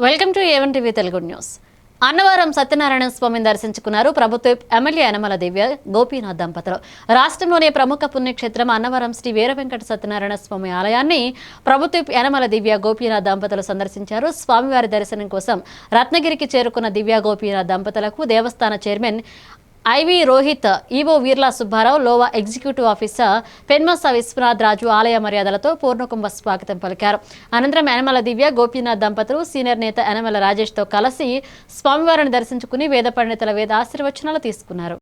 Welcome to A1 TV Telugu news. Annavaram Satyanarayana స్వామిని దర్శించుకున్నారు ప్రభుత్వ ఎమ్మెల్యే యనమల దివ్య గోపీనాథ్ దంపతులు. రాష్ట్రంలోని ప్రముఖ పుణ్యక్షేత్రం అన్నవరం శ్రీ వీర వెంకట సత్యనారాయణ స్వామి ఆలయాన్ని ప్రభుత్వ యనమల దివ్య గోపీనాథ్ దంపతులు సందర్శించారు. స్వామివారి దర్శనం కోసం రత్నగిరికి చేరుకున్న దివ్య గోపీనాథ్ దంపతులకు దేవస్థాన chairman I V Rohit, EO Veerla Subbarao, Lova executive officer Penmasa Viswanath Raju ఆలయ మర్యాదలతో పూర్ణకుంభ స్వాగతం పలికారు. అనంతరం యనమల దివ్య గోపీనాథ్ దంపతులు సీనియర్ నేత యనమల రాజేష్తో కలిసి స్వామివారిని దర్శించుకుని వేద పండితుల వేద ఆశీర్వచనాలు తీసుకున్నారు.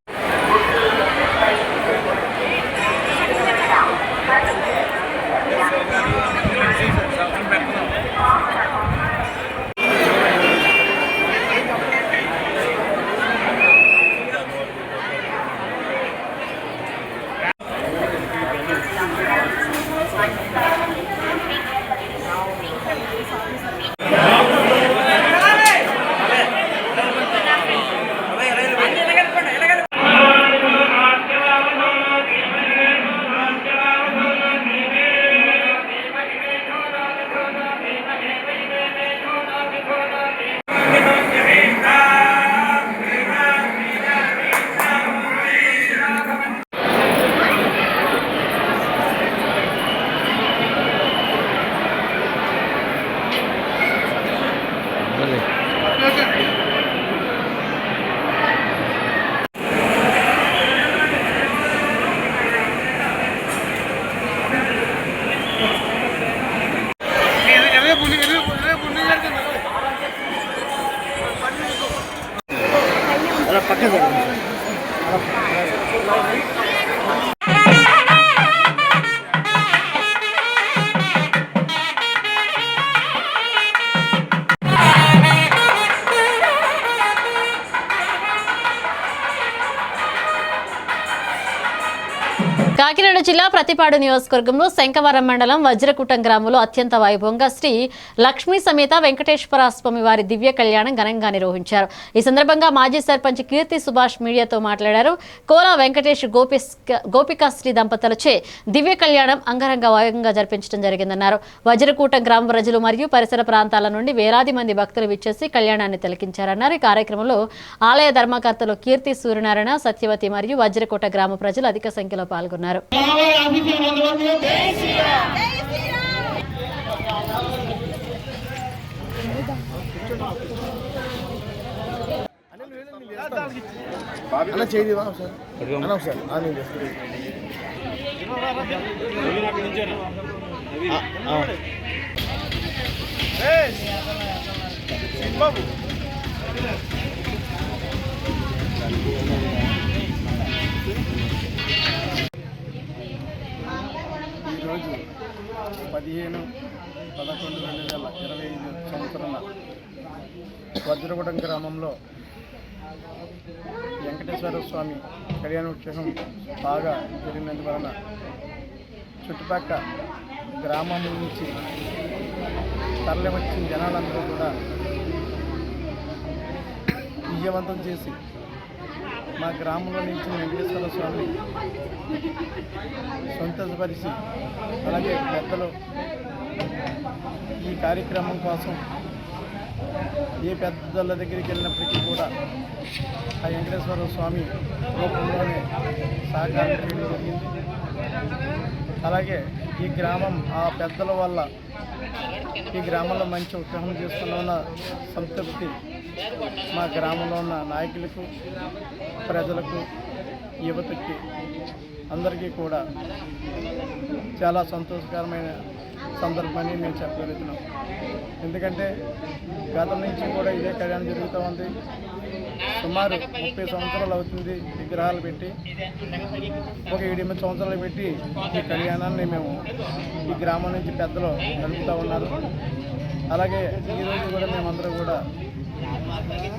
కాకినాడ జిల్లా ప్రతిపాడు నియోజకవర్గంలో శంకవరం మండలం వజ్రకూటం గ్రామంలో అత్యంత వైభవంగా శ్రీ లక్ష్మీ సమేత వెంకటేశ్వర స్వామి వారి దివ్య కళ్యాణం ఘనంగా నిర్వహించారు. ఈ సందర్భంగా మాజీ సర్పంచ్ కీర్తి సుభాష్ మీడియాతో మాట్లాడారు. కోలా వెంకటేష్ గోపికాశ్రీ దంపతులచే దివ్య కళ్యాణం అంగరంగ వైభవంగా జరిపించడం జరిగిందన్నారు. వజ్రకూటం గ్రామ ప్రజలు మరియు పరిసర ప్రాంతాల నుండి వేలాది మంది భక్తులు విచ్చేసి కళ్యాణాన్ని తిలకించారన్నారు. ఈ కార్యక్రమంలో ఆలయ ధర్మకర్తలు కీర్తి సూర్యనారాయణ, సత్యవతి మరియు వజ్రకూట గ్రామ ప్రజలు అధిక సంఖ్యలో పాల్గొన్నారు. ఈరోజు 15/11/2025 సంవత్సరాల వజ్రకూటం గ్రామంలో వెంకటేశ్వర స్వామి కళ్యాణోత్సవం బాగా జరిగినందువలన చుట్టుపక్కల గ్రామం నుంచి తరలి వచ్చిన జనాలందరూ కూడా విజయవంతం చేసి మా గ్రామంలో నిలిచిన వెంకటేశ్వర స్వామి సంతోషపరిచి, అలాగే పెద్దలు ఈ కార్యక్రమం కోసం ఏ పెద్దల దగ్గరికి వెళ్ళినప్పటికీ కూడా ఆ వెంకటేశ్వర స్వామి రూపంలోనే సహకారం చేయడం జరిగింది. అలాగే ఈ గ్రామం ఆ పెద్దల వల్ల ఈ గ్రామంలో మంచి ఉత్సాహం చేసుకున్న సంతృప్తి మా గ్రామంలో ఉన్న నాయకులకు, ప్రజలకు, యువతకి అందరికీ కూడా చాలా సంతోషకరమైన సందర్భాన్ని మేము చెప్పగలుగుతున్నాం. ఎందుకంటే గతం నుంచి కూడా ఇదే కళ్యాణం జరుగుతూ ఉంది. సుమారు 30 సంవత్సరాలు అవుతుంది విగ్రహాలు పెట్టి, ఒక 7-8 సంవత్సరాలు పెట్టి ఈ కళ్యాణాన్ని మేము ఈ గ్రామం నుంచి పెద్దలు నడుపుతూ ఉన్నారు. అలాగే ఈరోజు కూడా మేమందరూ కూడా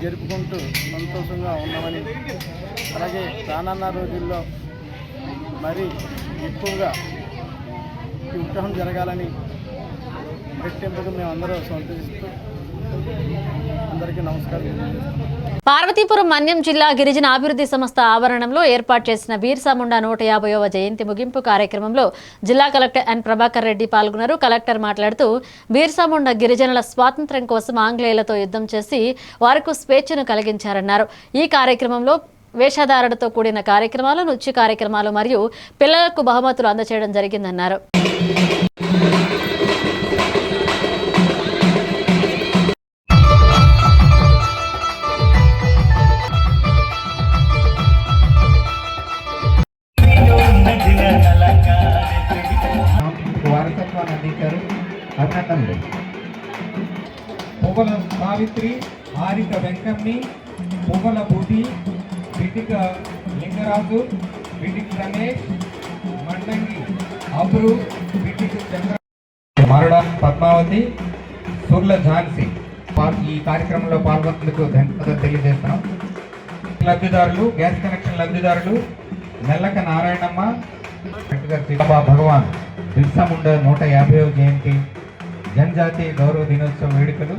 జరుపుకుంటూ సంతోషంగా ఉన్నామని, అలాగే రానున్న రోజుల్లో మరి ఎక్కువగా ఈ ఉత్సవం జరగాలని రెట్టింపుగా మేమందరూ సంతోషిస్తూ అందరికీ నమస్కారం తెలియజేస్తున్నాను. పార్వతీపురం మన్యం జిల్లా గిరిజన అభివృద్ధి సంస్థ ఆవరణంలో ఏర్పాటు చేసిన బిర్సా ముండా 150వ జయంతి ముగింపు కార్యక్రమంలో జిల్లా కలెక్టర్ ఎన్ ప్రభాకర్ రెడ్డి పాల్గొన్నారు. కలెక్టర్ మాట్లాడుతూ బిర్సా ముండా గిరిజనుల స్వాతంత్ర్యం కోసం ఆంగ్లేయులతో యుద్ధం చేసి వారికి స్వేచ్ఛను కలిగించారన్నారు. ఈ కార్యక్రమంలో వేషధారణతో కూడిన కార్యక్రమాలు, నృత్య కార్యక్రమాలు మరియు పిల్లలకు బహుమతులు అందజేయడం జరిగిందన్నారు. వారసత్వాన్ని అందించారు. అభినందనలు. పువ్వుల సావిత్రి, హారిక వెంకమ్మి, పువ్వుల బుద్ధి, బిటిక లింగరాజు, బిటిక రమేష్, మండంగి అబ్రు, బిటిక చంద్ర, మరడ పద్మావతి, సుర్ల ఝాన్సీ ఈ కార్యక్రమంలో పాల్గొన్నందుకు ధన్యవాదాలు తెలియజేస్తున్నాం. లబ్ధిదారులు, గ్యాస్ కనెక్షన్ లబ్ధిదారులు మెల్లక నారాయణమ్మ, భగవాన్ బిర్సా ముండా 150వ జయంతి జనజాతీయ గౌరవ దినోత్సవ వేడుకలు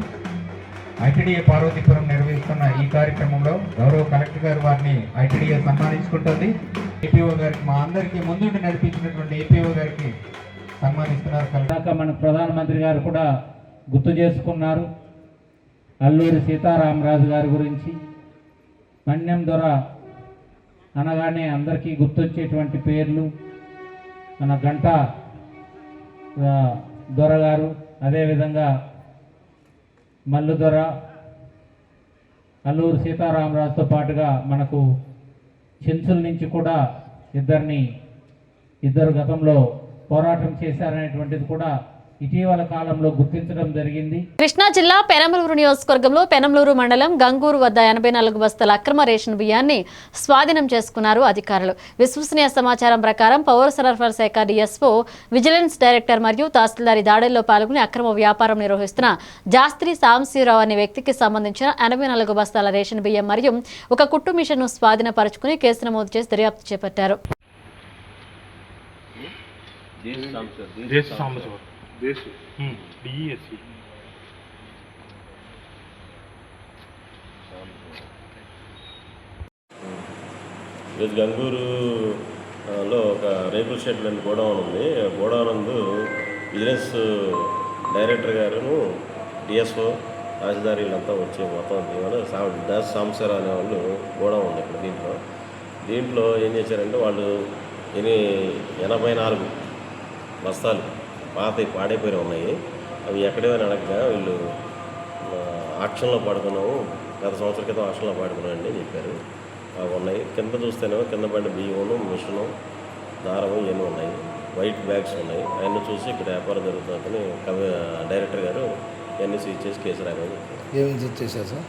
ఐటీడీఏ పార్వతీపురం నిర్వహిస్తున్న ఈ కార్యక్రమంలో గౌరవ కలెక్టర్ గారు వారిని ఐటీడీఏ సన్మానించుకుంటుంది. ఏపీఓ గారికి, మా అందరికీ ముందుండి నడిపించినటువంటి ఏపీఓ గారికి సన్మానిస్తున్నారు. మన ప్రధానమంత్రి గారు కూడా గుర్తు చేసుకున్నారు అల్లూరి సీతారామరాజు గారి గురించి. మన్యం దొర అనగానే అందరికీ గుర్తొచ్చేటువంటి పేర్లు మన గంట దొరగారు, అదేవిధంగా మల్లు దొర, అల్లూరు సీతారామరాజుతో పాటుగా మనకు చెంచుల నుంచి కూడా ఇద్దరు గతంలో పోరాటం చేశారనేటువంటిది కూడా ఇటీవల కాలంలో గుర్తించడం జరిగింది. కృష్ణా జిల్లా పెనమలూరు నియోజకవర్గంలో పెనమలూరు మండలం గంగూరు వద్ద 84 బస్తాల అక్రమ రేషన్ బియ్యాన్ని స్వాధీనం చేసుకున్నారు అధికారులు. విశ్వసనీయ సమాచారం ప్రకారం పౌర సరఫరా శాఖ డిఎస్ఓ, విజిలెన్స్ డైరెక్టర్ మరియు తహసీల్దారి దాడుల్లో పాల్గొని అక్రమ వ్యాపారం నిర్వహిస్తున్న జాస్త్రి సాంశీరావు అనే వ్యక్తికి సంబంధించిన 84 బస్తాల రేషన్ బియ్యం మరియు ఒక కుట్టు మిషన్ను స్వాధీనపరుచుకుని కేసు నమోదు చేసి దర్యాప్తు చేపట్టారు. గంగూరులో ఒక రేకుల షెడ్ లాంటి గోడౌన్ ఉంది. గోడౌన్ నందు విజిలెన్స్ డైరెక్టర్ గారును, డిఎస్ఓ, తహసీల్దార్ వీళ్ళంతా వచ్చి మొత్తం దాస్ సాంసరా అనే వాళ్ళు గోడౌన్ ఉంది ఇక్కడ. దీంట్లో ఏం చేశారంటే వాళ్ళు 84 బస్తాలు పాడైపోయి ఉన్నాయి. అవి ఎక్కడేమైనా అడగగా వీళ్ళు ఆక్షన్లో పాడుకున్నాము, గత సంవత్సరం క్రితం ఆక్షన్లో పాడుకున్నామండి అని చెప్పారు. అవి ఉన్నాయి. కింద చూస్తేనేమో కింద పడిన బియ్యము, మిషను, దారము ఇవన్నీ ఉన్నాయి. వైట్ బ్యాగ్స్ ఉన్నాయి. అవన్నీ చూసి ఇక్కడ వ్యాపారం జరుగుతుందని డైరెక్టర్ గారు ఇవన్నీ సీజ్ చేసి కేసు రాయమని చెప్పారు. ఏమేమి సీజ్ చేశారు సార్?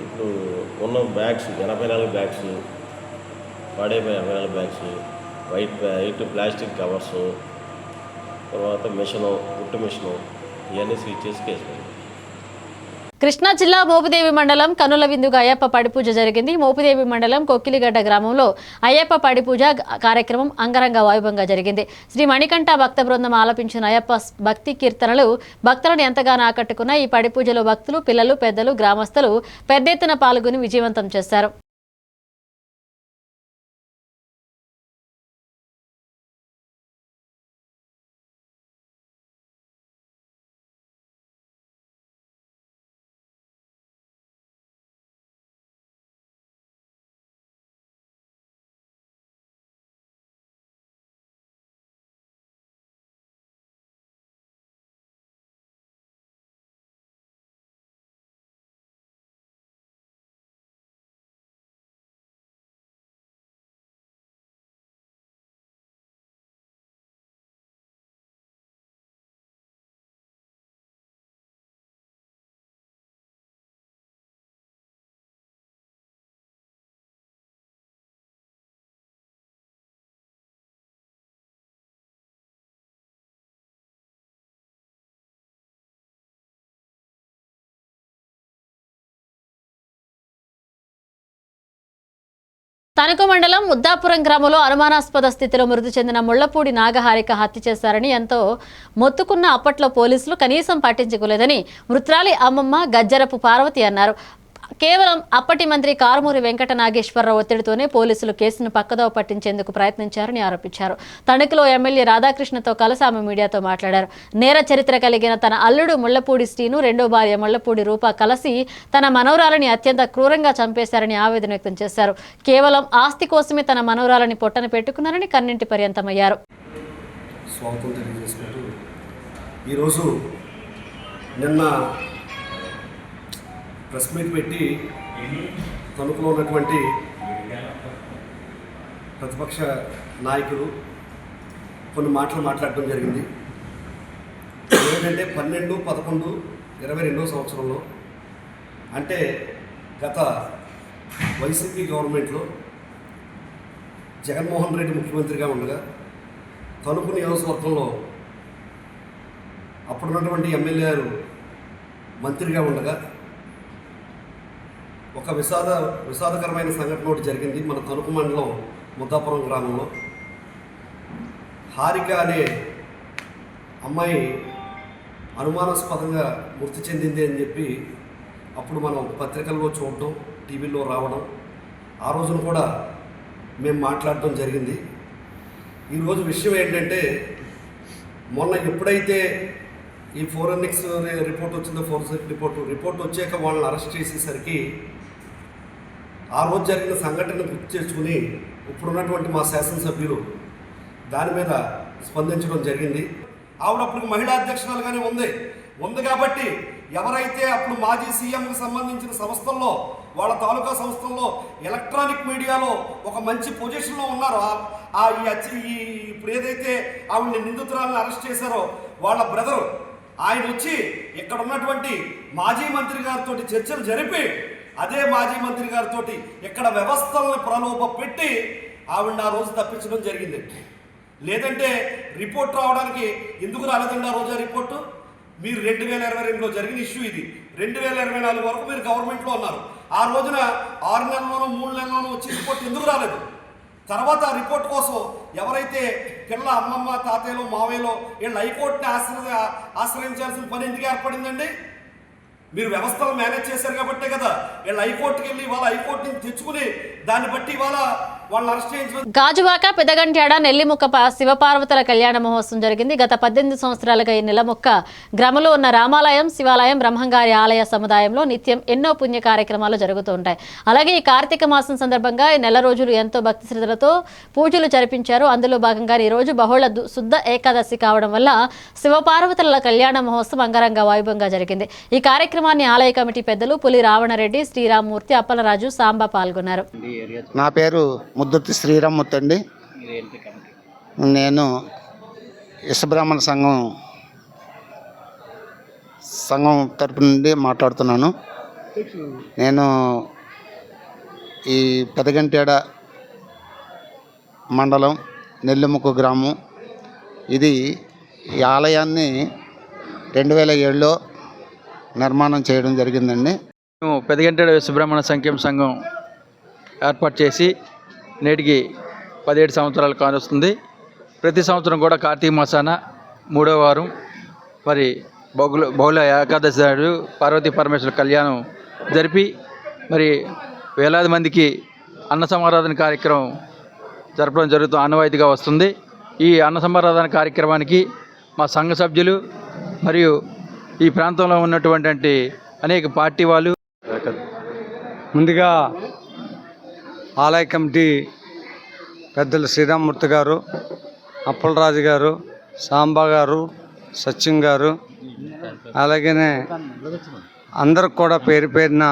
ఇప్పుడు ఉన్న బ్యాగ్స్ 84 బ్యాగ్స్, పాడైపోయిన 84 బ్యాగ్స్, వైట్ ప్లాస్టిక్ కవర్సు, తర్వాత మిషను, గుట్టు మిషను, ఇవన్నీ స్విచ్ చేసి కేసు. కృష్ణా జిల్లా మోపిదేవి మండలం కనుల విందుగా అయ్యప్ప పడిపూజ జరిగింది. మోపిదేవి మండలం కొక్కిలిగడ్డ గ్రామంలో అయ్యప్ప పడిపూజ కార్యక్రమం అంగరంగ వైభవంగా జరిగింది. శ్రీ మణికంఠ భక్త బృందం ఆలపించిన అయ్యప్ప భక్తి కీర్తనలు భక్తులను ఎంతగానో ఆకట్టుకున్న ఈ పడిపూజలో భక్తులు, పిల్లలు, పెద్దలు, గ్రామస్తులు పెద్ద ఎత్తున పాల్గొని విజయవంతం చేశారు. తణుకు మండలం ముద్దాపురం గ్రామంలో అనుమానాస్పద స్థితిలో మృతి చెందిన ముళ్లపూడి నాగహారిక హత్య చేశారని ఎంతో మొత్తుకున్న అప్పట్లో పోలీసులు కనీసం పట్టించుకోలేదని మృతురాలి అమ్మమ్మ గజ్జరపు పార్వతి అన్నారు. కేవలం అప్పటి మంత్రి కారుమూరి వెంకట నాగేశ్వరరావు ఒత్తిడితోనే పోలీసులు కేసును పక్కదోవ పట్టించేందుకు ప్రయత్నించారని ఆరోపించారు. తణుకులో ఎమ్మెల్యే రాధాకృష్ణతో కలిసి ఆమె మీడియాతో మాట్లాడారు. నేర చరిత్ర కలిగిన తన అల్లుడు ముళ్లపూడి శ్రీను, రెండో భార్య ముళ్లపూడి రూప కలిసి తన మనవరాలని అత్యంత క్రూరంగా చంపేశారని ఆవేదన వ్యక్తం చేశారు. కేవలం ఆస్తి కోసమే తన మనవరాలని పొట్టన పెట్టుకున్నారని కన్నింటి పర్యంతమయ్యారు. స్వాగతం తెలియజేసుకుంటూ ఈరోజు నిన్న ప్రెస్ మీట్ పెట్టి తణుకులో ఉన్నటువంటి ప్రతిపక్ష నాయకులు కొన్ని మాటలు మాట్లాడడం జరిగింది. ఏంటంటే 12/11/22 సంవత్సరంలో, అంటే గత వైసీపీ గవర్నమెంట్లో జగన్మోహన్ రెడ్డి ముఖ్యమంత్రిగా ఉండగా తణుకు నియోజకవర్గంలో అప్పుడున్నటువంటి ఎమ్మెల్యే గారు మంత్రిగా ఉండగా ఒక విషాదకరమైన సంఘటన ఒకటి జరిగింది. మన తణుకు మండలం ముద్దాపురం గ్రామంలో హారిక అనే అమ్మాయి అనుమానాస్పదంగా మృతి చెందింది అని చెప్పి అప్పుడు మనం పత్రికల్లో చూడటం, టీవీలో రావడం, ఆ రోజున కూడా మేము మాట్లాడటం జరిగింది. ఈరోజు విషయం ఏంటంటే, మొన్న ఎప్పుడైతే ఈ ఫోరెన్సిక్స్ రిపోర్ట్ వచ్చిందో, ఫోరెన్సిక్ రిపోర్ట్ వచ్చాక వాళ్ళని అరెస్ట్ చేసేసరికి ఆ రోజు జరిగిన సంఘటనను గుర్తు చేసుకుని ఇప్పుడున్నటువంటి మా శాసనసభ్యులు దాని మీద స్పందించడం జరిగింది. ఆవిడప్పుడు మహిళా అధ్యక్షురాలుగానే ఉంది కాబట్టి ఎవరైతే అప్పుడు మాజీ సీఎంకి సంబంధించిన సంస్థల్లో, వాళ్ళ తాలూకా సంస్థల్లో ఎలక్ట్రానిక్ మీడియాలో ఒక మంచి పొజిషన్లో ఉన్నారో, ఇప్పుడు ఏదైతే ఆవిడని నిందితురాలను అరెస్ట్ చేశారో వాళ్ళ బ్రదరు ఆయన వచ్చి ఇక్కడ ఉన్నటువంటి మాజీ మంత్రి గారితో చర్చలు జరిపి అదే మాజీ మంత్రి గారితో ఇక్కడ వ్యవస్థలను ప్రలోభ పెట్టి ఆవిడ ఆ రోజు తప్పించడం జరిగింది. లేదంటే రిపోర్ట్ రావడానికి ఎందుకు రాలేదండి ఆ రోజు ఆ రిపోర్టు? మీరు 2022లో జరిగిన ఇష్యూ ఇది. 2024 వరకు మీరు గవర్నమెంట్లో ఉన్నారు. ఆ రోజున 6 నెలల్లోనూ 3 నెలల్లోనూ వచ్చి రిపోర్ట్ ఎందుకు రాలేదు? తర్వాత ఆ రిపోర్ట్ కోసం ఎవరైతే పిల్ల అమ్మమ్మ, తాతయ్యలో, మావయ్యలో వీళ్ళు హైకోర్టుని ఆశ్రయించాల్సిన పని ఎందుకు ఏర్పడిందండి? మీరు వ్యవస్థలు మేనేజ్ చేశారు కాబట్టే కదా వీళ్ళు హైకోర్టుకి వెళ్ళి వాళ్ళ హైకోర్టు నుంచి తెచ్చుకుని దాన్ని బట్టి వాళ్ళని అరెస్ట్ చేయించడం. గాజువాక పెదగంట్యాడ నెల్లిముక్క శివపార్వతుల కళ్యాణ మహోత్సవం జరిగింది. గత 18 సంవత్సరాలుగా ఈ నెలముక్క గ్రామంలో ఉన్న రామాలయం, శివాలయం, బ్రహ్మంగారి ఆలయ సముదాయంలో నిత్యం ఎన్నో పుణ్య కార్యక్రమాలు జరుగుతూ ఉంటాయి. అలాగే ఈ కార్తీక మాసం సందర్భంగా ఈ నెల రోజులు ఎంతో భక్తి శ్రద్ధలతో పూజలు జరిపించారు. అందులో భాగంగా ఈ రోజు బహుళ శుద్ధ ఏకాదశి కావడం వల్ల శివపార్వతుల కళ్యాణ మహోత్సవం అంగరంగ వైభవంగా జరిగింది. ఈ కార్యక్రమాన్ని ఆలయ కమిటీ పెద్దలు పులి రావణరెడ్డి, శ్రీరామ్మూర్తి, అప్పలరాజు, సాంబ పాల్గొన్నారు. నా పేరు ముద్దుర్తి శ్రీరామ్మూర్తి అండి. నేను యశబ్రాహ్మణ సంఘం తరపు నుండి మాట్లాడుతున్నాను. నేను ఈ పెదగంట్యాడ మండలం నెల్లిముక్క గ్రామం. ఇది ఈ ఆలయాన్ని 2007లో నిర్మాణం చేయడం జరిగిందండి. మేము పెదగంట్యాడ యశబ్రాహ్మణ సంఘం ఏర్పాటు చేసి నేటికి 17 సంవత్సరాలు కానొస్తుంది. ప్రతి సంవత్సరం కూడా కార్తీక మాసాన 3వ వారం మరి బహుళ ఏకాదశి నాడు పార్వతీ పరమేశ్వర కళ్యాణం జరిపి మరి వేలాది మందికి అన్న సమారాధన కార్యక్రమం జరపడం జరుగుతూ ఆనవాయితీగా వస్తుంది. ఈ అన్న సమారాధన కార్యక్రమానికి మా సంఘ సభ్యులు మరియు ఈ ప్రాంతంలో ఉన్నటువంటి అనేక పార్టీ వాళ్ళు, ముందుగా ఆలయ కమిటీ పెద్దలు శ్రీరామ్మూర్తి గారు, అప్పలరాజు గారు, సాంబా గారు, సత్యం గారు, అలాగనే అందరికి కూడా పేరు పేరున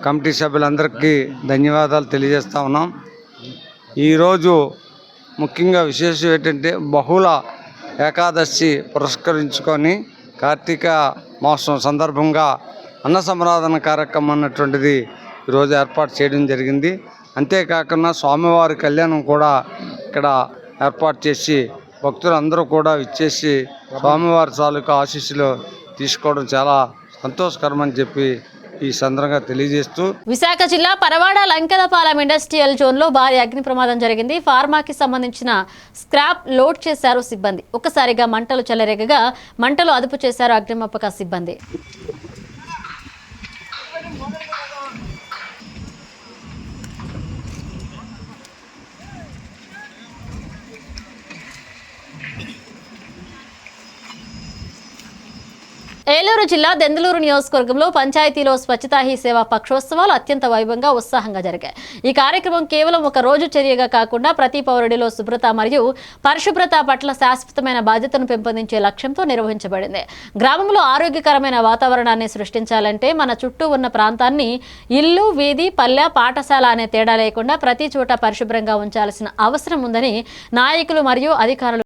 కమిటీ సభ్యులందరికీ ధన్యవాదాలు తెలియజేస్తూ ఉన్నాం. ఈరోజు ముఖ్యంగా విశేషం ఏంటంటే బహుళ ఏకాదశి పురస్కరించుకొని కార్తీక మాసం సందర్భంగా అన్న సమారాధన కార్యక్రమం అన్నటువంటిది ఈరోజు ఏర్పాటు చేయడం జరిగింది. అంతేకాకుండా స్వామివారి కళ్యాణం కూడా ఇక్కడ ఏర్పాటు చేసి భక్తులందరూ కూడా ఇచ్చేసి స్వామివారి తాలూకా ఆశీస్సులు తీసుకోవడం చాలా సంతోషకరమని చెప్పి ఈ సందర్భంగా తెలియజేస్తూ విశాఖ జిల్లా పరవాడ లంకెలపాలెం ఇండస్ట్రియల్ జోన్లో భారీ అగ్ని ప్రమాదం జరిగింది. ఫార్మాకి సంబంధించిన స్క్రాప్ లోడ్ చేశారు సిబ్బంది. ఒక్కసారిగా మంటలు చెలరేగగా మంటలు అదుపు చేశారు అగ్నిమాపక సిబ్బంది. ఏలూరు జిల్లా దెందులూరు నియోజకవర్గంలో పంచాయతీలో స్వచ్ఛతా హీ సేవా పక్షోత్సవాలు అత్యంత వైభవంగా ఉత్సాహంగా జరిగాయి. ఈ కార్యక్రమం కేవలం ఒక రోజు చర్యగా కాకుండా ప్రతి పౌరుడిలో శుభ్రత మరియు పరిశుభ్రత పట్ల శాశ్వతమైన బాధ్యతను పెంపొందించే లక్ష్యంతో నిర్వహించబడింది. గ్రామంలో ఆరోగ్యకరమైన వాతావరణాన్ని సృష్టించాలంటే మన చుట్టూ ఉన్న ప్రాంతాన్ని ఇల్లు, వీధి, పల్లె, పాఠశాల అనే తేడా లేకుండా ప్రతి చోట పరిశుభ్రంగా ఉంచాల్సిన అవసరం ఉందని నాయకులు మరియు అధికారులు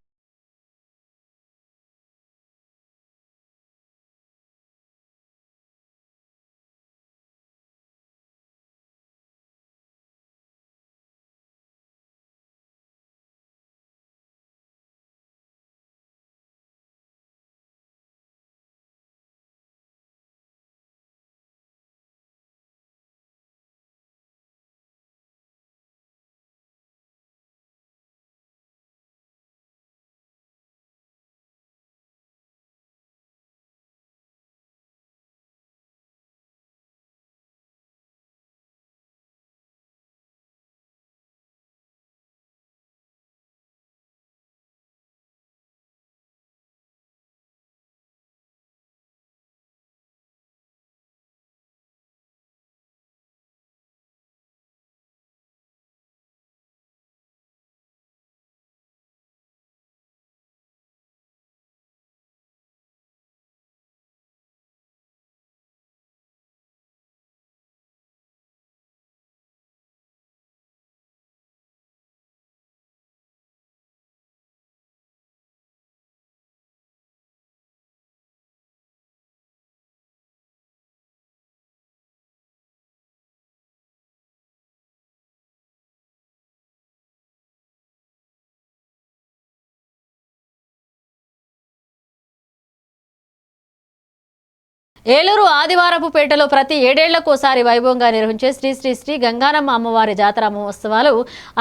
ఏలూరు ఆదివారపుపేటలో ప్రతి 7 ఏళ్లకోసారి వైభవంగా నిర్వహించే శ్రీ శ్రీ శ్రీ గంగానమ్మ అమ్మవారి జాతర మహోత్సవాలు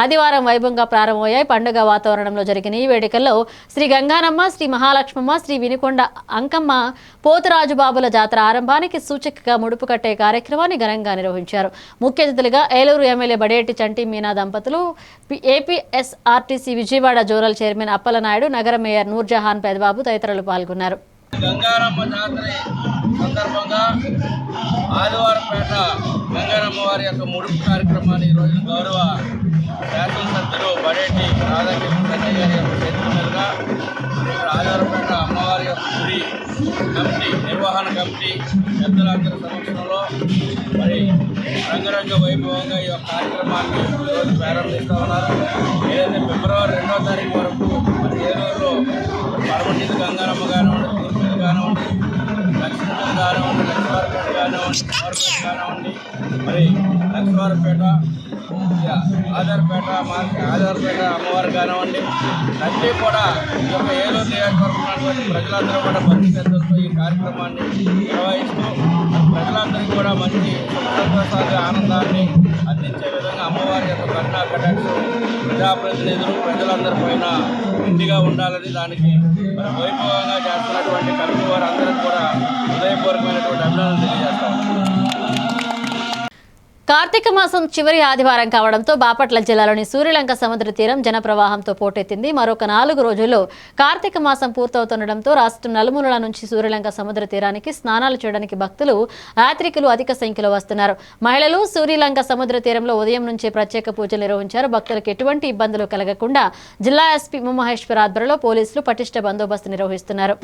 ఆదివారం వైభవంగా ప్రారంభమయ్యాయి. పండుగ వాతావరణంలో జరిగిన ఈ వేడుకల్లో శ్రీ గంగానమ్మ, శ్రీ మహాలక్ష్మమ్మ, శ్రీ వినుకొండ అంకమ్మ, పోతురాజు బాబుల జాతర ఆరంభానికి సూచికగా ముడుపు కట్టే కార్యక్రమాన్ని ఘనంగా నిర్వహించారు. ముఖ్య అతిథులుగా ఏలూరు ఎమ్మెల్యే బడేటి చంటి మీనా దంపతులు, APSRTC Vijayawada zonal chairman Appalanaidu, నగర మేయర్ నూర్జహాన్ పెదబాబు తదితరులు పాల్గొన్నారు. గంగారమ్మ జాతర సందర్భంగా ఆదివారపేట గంగారమ్మ వారి యొక్క ముడుపు కార్యక్రమాన్ని ఈరోజు గౌరవ శాసనసభ్యులు బడేటి రాధాకృష్ణ సంజయ్ గారి యొక్క చేతుల మీదుగా ఇక్కడ ఆదివారపేట అమ్మవారి యొక్క గుడి కమిటీ నిర్వహణ కమిటీ పెద్దలందరి సమక్షంలో మరి రంగరంగ వైభవంగా ఈ యొక్క కార్యక్రమాన్ని ఈరోజు ప్రారంభిస్తూ ఉన్నారు. ఏదైతే ఫిబ్రవరి 2వ తారీఖు వరకు మరి ఏలూరులో పరమశివ గంగారమ్మ కానివ్వండి, తూర్పులు కానివ్వండి, లక్ష్మీపేట కానివ్వండి, లక్ష్మీవారపేట కానివ్వండి, పవర్పేట కానివ్వండి, మరి లక్ష్మీవారపేట, ఆధారపేట అమ్మవారు కానివ్వండి, అన్నీ కూడా ఈ యొక్క ఏలూరు నియోజకవర్గం ప్రజలందరూ కూడా భక్తి శ్రద్ధలతో ఈ కార్యక్రమాన్ని నిర్వహిస్తూ ప్రజలందరికీ కూడా మంచి సంతోషాన్ని, ఆనందాన్ని అందించే విధంగా అమ్మవారి యొక్క కరుణా కటాక్షం ప్రజాప్రతినిధులు ప్రజలందరి పైన ఇంటిగా ఉండాలని దానికి మరి వైభవంగా చేస్తున్నటువంటి కమిటీ వారు అందరికీ కూడా హృదయపూర్వకమైనటువంటి అభినందనలు తెలియజేస్తాం. కార్తీక మాసం చివరి ఆదివారం కావడంతో బాపట్ల జిల్లాలోని సూర్యలంక సముద్ర తీరం జనప్రవాహంతో పోటెత్తింది. మరొక 4 రోజుల్లో కార్తీక మాసం పూర్తవుతుండటంతో రాష్ట్రం నలుమూలల నుంచి సూర్యలంక సముద్ర తీరానికి స్నానాలు చేయడానికి భక్తులు, యాత్రికులు అధిక సంఖ్యలో వస్తున్నారు. మహిళలు సూర్యలంక సముద్ర తీరంలో ఉదయం నుంచే ప్రత్యేక పూజలు నిర్వహించారు. భక్తులకు ఎటువంటి ఇబ్బందులు కలగకుండా జిల్లా ఎస్పీ ఉమామహేశ్వర ఆధ్వర్యంలో పోలీసులు పటిష్ట బందోబస్తు నిర్వహిస్తున్నారు.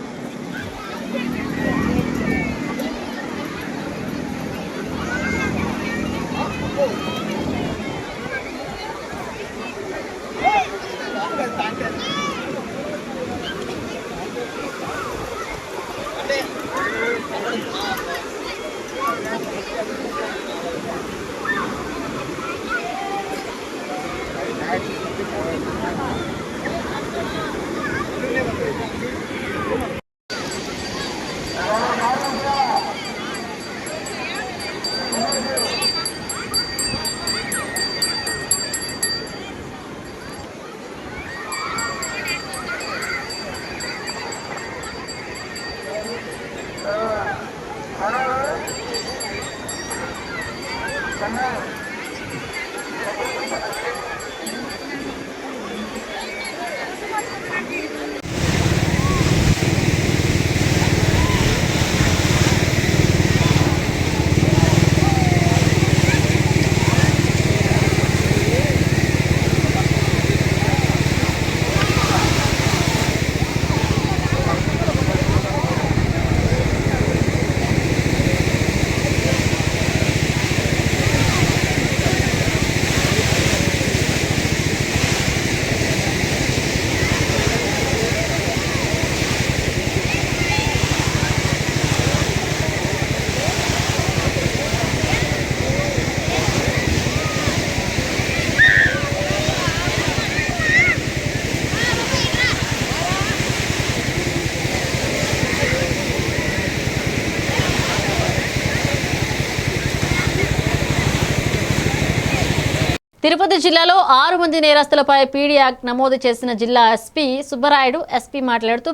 తిరుపతి జిల్లాలో 6 మంది నేరస్తులపై పీడీ యాక్ట్ నమోదు చేసిన జిల్లా ఎస్పీ సుబ్బరాయుడు మాట్లాడుతూ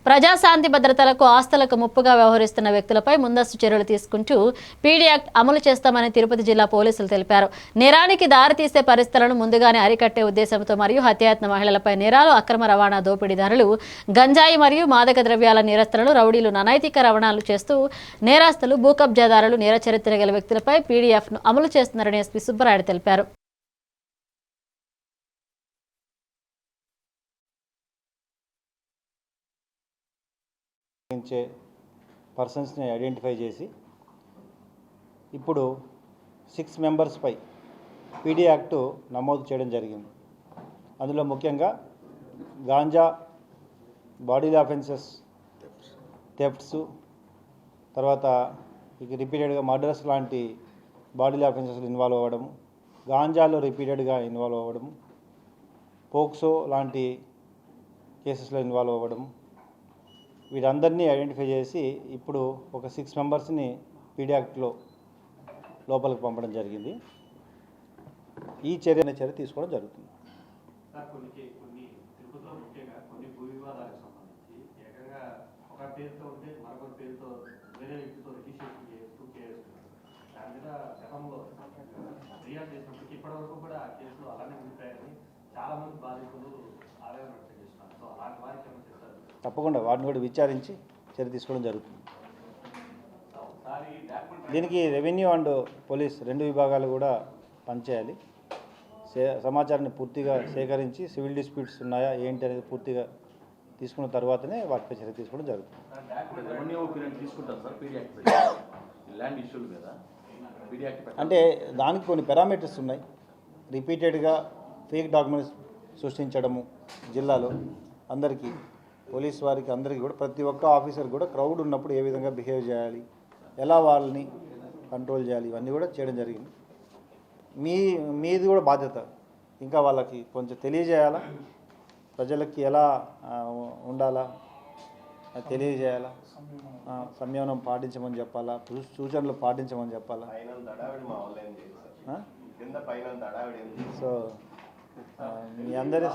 ప్రజాశాంతి భద్రతలకు ఆస్తులకు ముప్పుగా వ్యవహరిస్తున్న వ్యక్తులపై ముందస్తు చర్యలు తీసుకుంటూ పీడీ యాక్ట్ అమలు చేస్తామని తిరుపతి జిల్లా పోలీసులు తెలిపారు. నేరానికి దారితీసే పరిస్థితులను ముందుగానే అరికట్టే ఉద్దేశంతో మరియు హత్యాయత్న మహిళలపై నేరాలు, అక్రమ రవాణా, దోపిడీదారులు, గంజాయి మరియు మాదక ద్రవ్యాల నేరస్తులను, రౌడీలు, అనైతిక రవాణాలు చేస్తూ నేరస్తులు, భూ కబ్జాదారులు, నేర చరిత్ర గల వ్యక్తులపై పీడీఎఫ్ను అమలు చేస్తున్నారని ఎస్పీ సుబ్బరాయుడు తెలిపారు. పర్సన్స్ని ఐడెంటిఫై చేసి ఇప్పుడు 6 మెంబర్స్పై పీడీ యాక్ట్ నమోదు చేయడం జరిగింది. అందులో ముఖ్యంగా గాంజా, బాడీ ఆఫెన్సెస్, థెఫ్ట్స్, తర్వాత ఇక రిపీటెడ్గా మర్డర్స్ లాంటి బాడీ ఆఫెన్సెస్లో ఇన్వాల్వ్ అవ్వడము, గాంజాలో రిపీటెడ్గా ఇన్వాల్వ్ అవ్వడము, పోక్సో లాంటి కేసెస్లో ఇన్వాల్వ్ అవ్వడము, వీరందరినీ ఐడెంటిఫై చేసి ఇప్పుడు ఒక 6 మెంబర్స్ని పీడీ యాక్ట్లో లోపలికి పంపడం జరిగింది. ఈ చర్య తీసుకోవడం జరుగుతుంది. తప్పకుండా వాటిని కూడా విచారించి చర్య తీసుకోవడం జరుగుతుంది. దీనికి రెవెన్యూ అండ్ పోలీస్ 2 విభాగాలు కూడా పనిచేయాలి. సమాచారాన్ని పూర్తిగా సేకరించి సివిల్ డిస్ప్యూట్స్ ఉన్నాయా ఏంటి అనేది పూర్తిగా తీసుకున్న తర్వాతనే వాటిపై చర్య తీసుకోవడం జరుగుతుంది. అంటే దానికి కొన్ని పారామీటర్స్ ఉన్నాయి. రిపీటెడ్గా ఫేక్ డాక్యుమెంట్స్ సృష్టించడము, జిల్లాలో అందరికీ, పోలీస్ వారికి అందరికీ కూడా, ప్రతి ఒక్క ఆఫీసర్ కూడా క్రౌడ్ ఉన్నప్పుడు ఏ విధంగా బిహేవ్ చేయాలి, ఎలా వాళ్ళని కంట్రోల్ చేయాలి, ఇవన్నీ కూడా చేయడం జరిగింది. మీది కూడా బాధ్యత, ఇంకా వాళ్ళకి కొంచెం తెలియజేయాలా, ప్రజలకి ఎలా ఉండాలా తెలియజేయాలా, సంయమనం పాటించమని చెప్పాలా, సూచనలు పాటించమని చెప్పాలా. సో మీ అందరి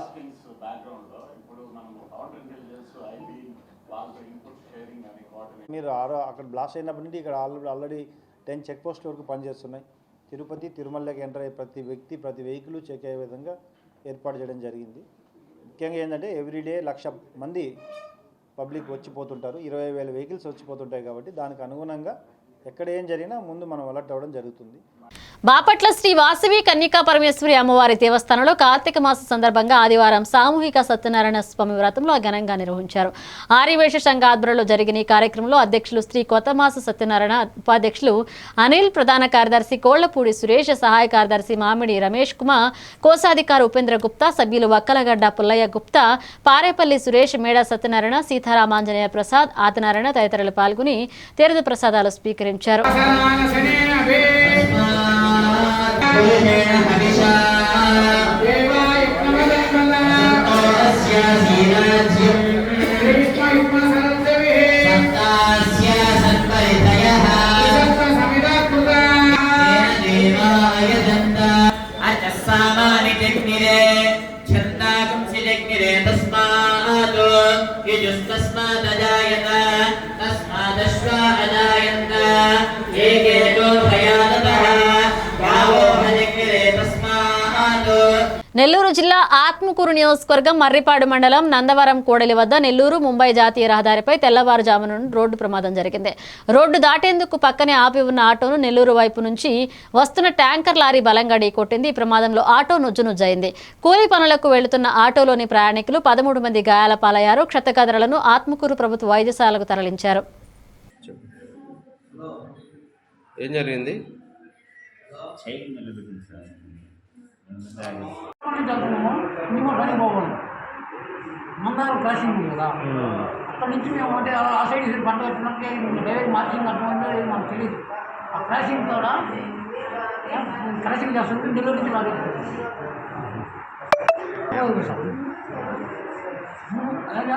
మీరు అక్కడ బ్లాస్ట్ అయినప్పటి నుండి ఇక్కడ ఆల్రెడీ 10 చెక్ పోస్టుల వరకు పనిచేస్తున్నాయి. తిరుపతి, తిరుమలకి ఎంటర్ అయ్యే ప్రతి వ్యక్తి, ప్రతి వెహికల్ చెక్ అయ్యే విధంగా ఏర్పాటు చేయడం జరిగింది. ముఖ్యంగా ఏంటంటే ఎవ్రీడే 1,00,000 మంది పబ్లిక్ వచ్చిపోతుంటారు, 20,000 వెహికల్స్ వచ్చిపోతుంటాయి. కాబట్టి దానికి అనుగుణంగా ఎక్కడ ఏం జరిగినా ముందు మనం అలర్ట్ అవ్వడం జరుగుతుంది. బాపట్ల శ్రీ వాసవి కన్యకా పరమేశ్వరి అమ్మవారి దేవస్థానంలో కార్తీక మాస సందర్భంగా ఆదివారం సామూహిక సత్యనారాయణ స్వామి వ్రతంలో ఘనంగా నిర్వహించారు. ఆర్యవేశ సంఘ ఆధ్వర్యంలో జరిగిన ఈ కార్యక్రమంలో అధ్యక్షులు శ్రీ కొత్తమాస సత్యనారాయణ, ఉపాధ్యక్షులు అనిల్, ప్రధాన కార్యదర్శి కోళ్లపూడి సురేష్, సహాయ కార్యదర్శి మామిడి రమేష్ కుమార్, కోశాధికారి ఉపేంద్ర గుప్తా, సభ్యులు వక్కలగడ్డ పుల్లయ్య గుప్తా, పారేపల్లి సురేష్, మేడ సత్యనారాయణ, సీతారామాంజనేయ ప్రసాద్, ఆదినారాయణ తదితరులు పాల్గొని తీర్థ ప్రసాదాలు స్వీకరించారు. నెల్లూరు జిల్లా ఆత్మకూరు నియోజకవర్గం మర్రిపాడు మండలం నందవరం కోడలి వద్ద నెల్లూరు ముంబై జాతీయ రహదారిపై తెల్లవారుజాము నుండి రోడ్డు ప్రమాదం జరిగింది. రోడ్డు దాటేందుకు పక్కనే ఆపి ఉన్న ఆటోను నెల్లూరు వైపు నుంచి వస్తున్న ట్యాంకర్ లారీ బలంగా ఢీకొట్టింది. ఈ ప్రమాదంలో ఆటో నుజ్జునుజ్జైంది. కూలీ పనులకు వెళుతున్న ఆటోలోని ప్రయాణికులు 13 మంది గాయాల పాలయ్యారు. క్షతగాత్రులను ఆత్మకూరు ప్రభుత్వ వైద్యశాలకు తరలించారు. ఏం జరిగింది? మందారం క్రాసింగ్ ఉంది కదా, అక్కడ నుంచి మేము అంటే ఆ సైడ్ సైడ్ పంట వచ్చినట్టే డైరెక్ట్ మార్చింగ్ అర్థమైందో ఏది మనకు తెలియదు. ఆ క్రాసింగ్ కూడా క్రాసింగ్ చేస్తుంది. నెల్లూరు నుంచి లారీ సార్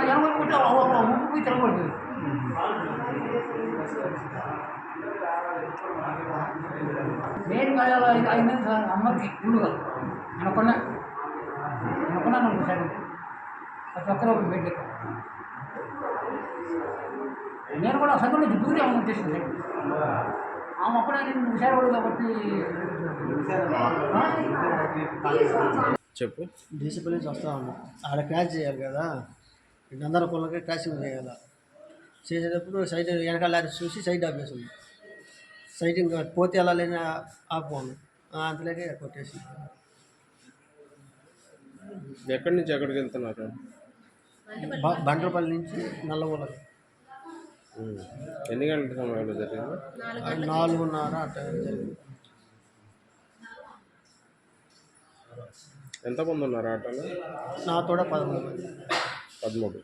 80 కొట్టి ముప్పు తిరగబడుతుంది. మెయిన్ గాయాలు 5 మంది సార్, అమ్మకి ఫుల్గా అనుకున్నా సార్. ప్రతి ఒక్కరు ఒక బయట నేను కూడా సంఘం నుంచి దూరే ఉద్దేశించింది. ఆమె అప్పుడే నేను విశాఖపడు కాబట్టి చెప్పు. డీసీపీ నుంచి వస్తా ఉన్నాం. ఆడ క్రాష్ చేయాలి కదా, అందరూ పొలకి క్రాషింగ్ చేయాలి. చేసేటప్పుడు సైడ్ వెనకాల లారీ చూసి సైడ్ ఆపేసింది. సైడ్ ఇంకా పోతే ఎలా లేని ఆపుకోను, అంతలోకి కొట్టేసి. ఎక్కడి నుంచి ఎక్కడికి వెళ్తున్నారు? బండ్రపల్లి నుంచి నల్లగొండకి. ఎన్ని గంటల సమయంలో జరిగింది? 4:30 ఆ టైం జరిగింది. ఎంతమంది ఉన్నారు ఆటోలో? నాతో 13 మంది. 13.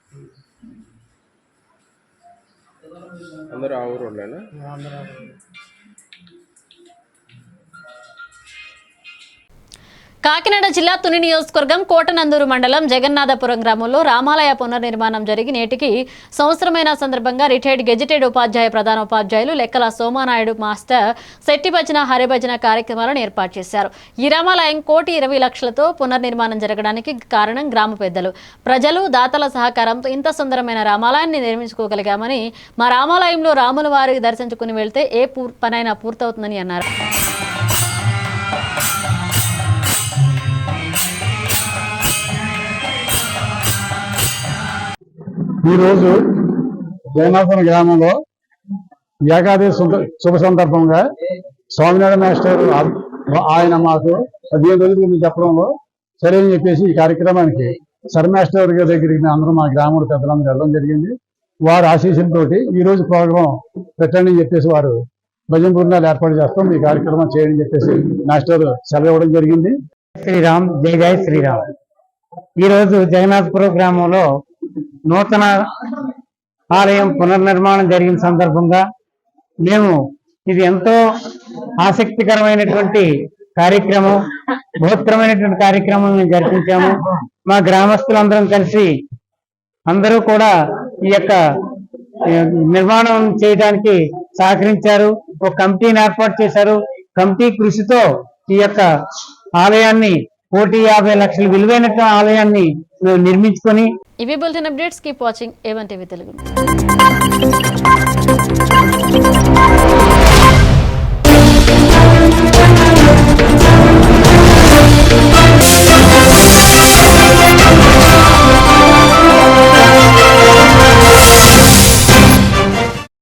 అందరూ ఆ ఊరు వాళ్ళేనా? అందరూ కాకినాడ జిల్లా తుని నియోజకవర్గం కోటనందూరు మండలం జగన్నాథపురం గ్రామంలో రామాలయ పునర్నిర్మాణం జరిగి నేటికి సంవత్సరమైన సందర్భంగా రిటైర్డ్ గెజిటెడ్ ఉపాధ్యాయ ప్రధానోపాధ్యాయులు లెక్కల సోమానాయుడు మాస్టర్ శెట్టిభజన హరిభజన కార్యక్రమాలను ఏర్పాటు చేశారు. ఈ రామాలయం 1,20,00,000తో పునర్నిర్మాణం జరగడానికి కారణం గ్రామ పెద్దలు, ప్రజలు, దాతల సహకారంతో ఇంత సుందరమైన రామాలయాన్ని నిర్మించుకోగలిగామని, మా రామాలయంలో రాముల వారి దర్శించుకుని వెళ్తే ఏ పనైనా పూర్తవుతుందని అన్నారు. ఈరోజు జగన్నాథపురం గ్రామంలో ఏకాదశి శుభ సందర్భంగా స్వామినారాయణ మాస్టర్ ఆయన మాకు 15 రోజులు చెప్పడంలో సరే అని చెప్పేసి ఈ కార్యక్రమానికి సర్ మాస్టర్ గారి దగ్గరికి అందరూ మా గ్రామంలో పెద్దలందరూ వెళ్ళడం జరిగింది. వారి ఆశీస్సులతో ఈ రోజు ప్రోగ్రాం పెట్టండి అని చెప్పేసి వారు భజన బృందాలు ఏర్పాటు చేస్తాం, ఈ కార్యక్రమం చేయని చెప్పేసి మాస్టర్ సెలవు ఇవ్వడం జరిగింది. శ్రీరామ్, జై జై శ్రీరామ్. ఈరోజు జగన్నాథపురం గ్రామంలో నూతన ఆలయం పునర్నిర్మాణం జరిగిన సందర్భంగా మేము ఇది ఎంతో ఆసక్తికరమైనటువంటి కార్యక్రమం, బృహత్తరమైనటువంటి కార్యక్రమం మేము జరిపించాము. మా గ్రామస్తులందరం కలిసి అందరూ కూడా ఈ యొక్క నిర్మాణం చేయడానికి సహకరించారు. ఒక కమిటీని ఏర్పాటు చేశారు. కమిటీ కృషితో ఈ యొక్క ఆలయాన్ని 1,50,00,000 విలువైన ఆలయాన్ని నిర్మించుకొని ఇవి bulletin updates. Keep watching A1 TV Telugu.